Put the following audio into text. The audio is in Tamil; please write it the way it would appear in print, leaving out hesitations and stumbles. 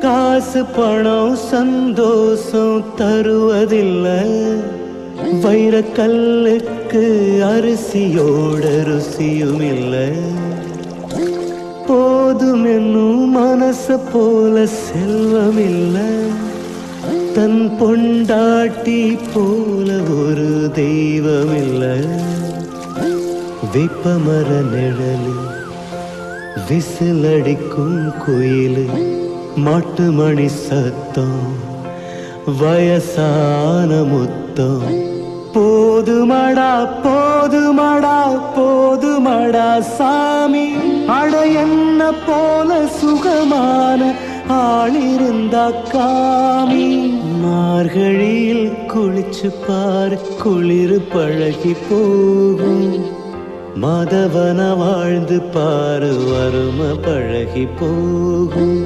காசு பணம் சந்தோஷம் தருவதில்லை, வைரக்கல்லுக்கு அரிசியோட ருசியும் இல்லை. போதும் என்னும் மனச போல செல்வம் இல்லை, தன் பொண்டாட்டி போல ஒரு தெய்வம் இல்லை. வேப்பமர நிழலு, விசிலடிக்கும் குயிலு, மாட்டு மணி சத்தம், வயசான முத்தம். போதுமடா போதுமடா போதுமடா சாமி, அட என்ன போல சுகமான ஆளிருந்தா காமி. மார்கழியில் குளிச்சு பாரு, குளிர் பழகி போகும். மாதவன வாழ்ந்து பாரு, வறுமை பழகி போகும்.